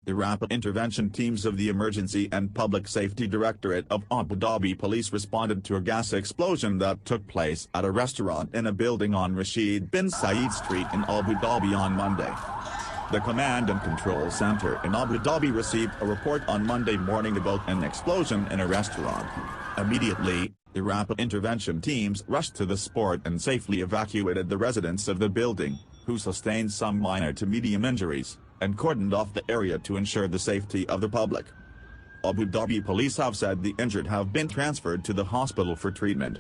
The rapid intervention teams of the Emergency and Public Safety Directorate of Abu Dhabi Police responded to a gas explosion that took place at a restaurant in a building on Rashid bin Saeed Street in Abu Dhabi on Monday. The Command and Control Center in Abu Dhabi received a report on Monday morning about an explosion in a restaurant. Immediately, the rapid intervention teams rushed to the spot and safely evacuated the residents of the building, who sustained some minor to medium injuries, and cordoned off the area to ensure the safety of the public. Abu Dhabi police have said the injured have been transferred to the hospital for treatment.